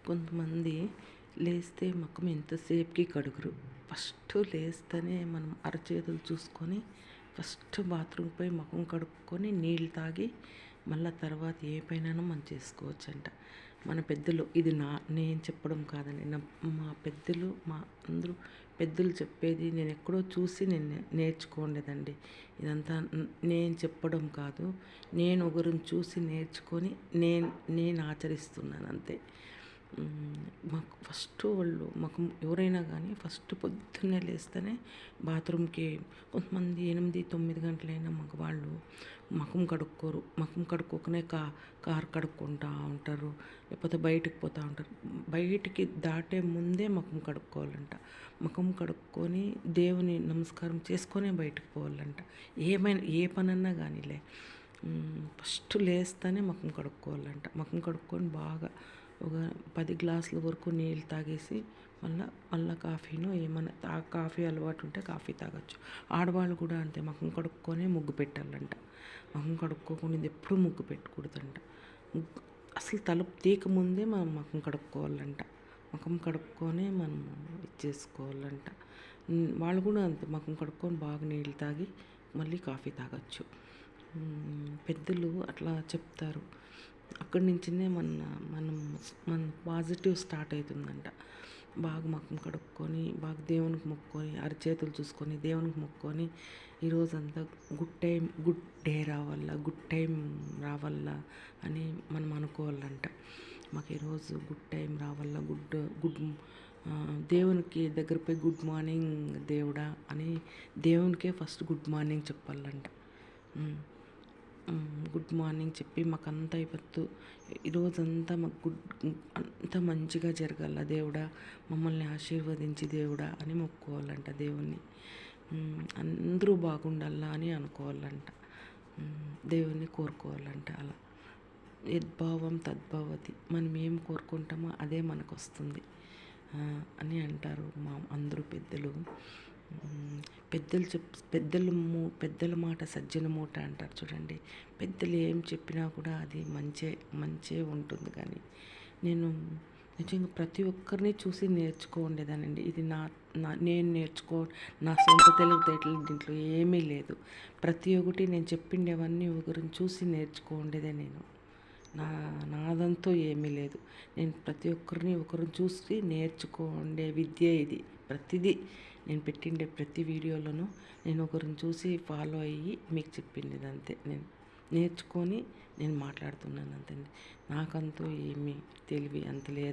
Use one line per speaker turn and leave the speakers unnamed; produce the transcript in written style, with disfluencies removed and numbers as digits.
కొంతమంది లేస్తే ముఖం ఎంతసేపుకి కడుగురు. ఫస్ట్ లేస్తేనే మనం అరచేతులు చూసుకొని ఫస్ట్ బాత్రూమ్‌కి పోయి ముఖం కడుక్కొని నీళ్ళు తాగి మళ్ళా తర్వాత ఏ పనైనా మనం చేసుకోవచ్చంట. మన పెద్దలు ఇది నేను చెప్పడం కాదండి. మా పెద్దలు అందరూ పెద్దలు చెప్పేది నేనెక్కడో చూసి నేను నేర్చుకోలేదండి. ఇదంతా నేను చెప్పడం కాదు. నేను ఒకరిని చూసి నేర్చుకొని నేను ఆచరిస్తున్నాను అంతే. మాకు ఫస్ట్ వాళ్ళు ఎవరైనా కానీ ఫస్ట్ పొద్దున్నే లేస్తేనే బాత్రూమ్‌కి కొంతమంది 8, 9 గంటలైనా మగవాళ్ళు ముఖం కడుక్కోరు. ముఖం కడుక్కోకనే కారు కడుక్కుంటా ఉంటారు. లేకపోతే బయటికి పోతూ ఉంటారు. బయటికి దాటే ముందే ముఖం కడుక్కోవాలంట. ముఖం కడుక్కొని దేవుని నమస్కారం చేసుకొనే బయటకు పోవాలంట. ఏ పనన్నా కానీలే ఫస్ట్ లేస్తేనే ముఖం కడుక్కోవాలంట. ముఖం కడుక్కొని బాగా ఒక 10 గ్లాసుల వరకు నీళ్ళు తాగేసి మళ్ళా కాఫీనో ఏమన్నా కాఫీ అలవాటు ఉంటే కాఫీ తాగొచ్చు. ఆడవాళ్ళు కూడా అంతే ముఖం కడుక్కొనే ముగ్గు పెట్టాలంట. ముఖం కడుక్కోకుండా ఎప్పుడూ ముగ్గు పెట్టకూడదంట. అసలు తలుపు తీయకముందే మనం ముఖం కడుక్కోవాలంట. ముఖం కడుక్కొనే మనం ఇచ్చేసుకోవాలంట. వాళ్ళు కూడా అంతే ముఖం కడుక్కొని బాగా నీళ్ళు తాగి మళ్ళీ కాఫీ తాగొచ్చు. పెద్దలు అట్లా చెప్తారు. అక్కడి నుంచినే మన పాజిటివ్ స్టార్ట్ అవుతుందంట. బాగా ముఖం కడుక్కొని బాగా దేవునికి మొక్కుకొని అరచేతులు చూసుకొని దేవునికి మొక్కుకొని ఈరోజంతా గుడ్ డే రావాలా, గుడ్ టైం రావాలా అని మనం అనుకోవాలంట. మాకు ఈరోజు గుడ్ టైం రావాలా, గుడ్ దేవునికి దగ్గర పోయి గుడ్ మార్నింగ్ దేవుడా అని దేవునికే ఫస్ట్ గుడ్ మార్నింగ్ చెప్పాలంట. గుడ్ మార్నింగ్ చెప్పి మాకంతా అయిపోతూ ఈరోజంతా మాకు అంతా మంచిగా జరగాల దేవుడా, మమ్మల్ని ఆశీర్వదించి దేవుడా అని మొక్కుకోవాలంట దేవుణ్ణి. అందరూ బాగుండాలా అని అనుకోవాలంట. దేవుణ్ణి కోరుకోవాలంట. అలా యద్భావం తద్భవతి. మనం ఏం కోరుకుంటామో అదే మనకు వస్తుంది అని అంటారు అందరూ పెద్దలు. పెద్దల మాట సజ్జన మూట అంటారు చూడండి. పెద్దలు ఏం చెప్పినా కూడా అది మంచే ఉంటుంది. కానీ నేను నిజంగా ప్రతి ఒక్కరిని చూసి నేర్చుకోండేదానండి. ఇది నేను నా సొంత తెలివితేటలు దీంట్లో ఏమీ లేదు. ప్రతి ఒక్కటి నేను చెప్పిండేవన్నీ ఒకరిని చూసి నేర్చుకోండేదే నేను. నాదంతా ఏమీ లేదు. నేను ప్రతి ఒక్కరిని చూసి నేర్చుకోండే విద్య ఇది. ప్రతిదీ నేను పెట్టిండే ప్రతి వీడియోలోనూ నేను ఒకరిని చూసి ఫాలో అయ్యి మీకు చెప్పిండేది అంతే. నేను నేర్చుకొని నేను మాట్లాడుతున్నాను అంతే. నాకంటూ ఏమీ తెలివి అంత లేదు.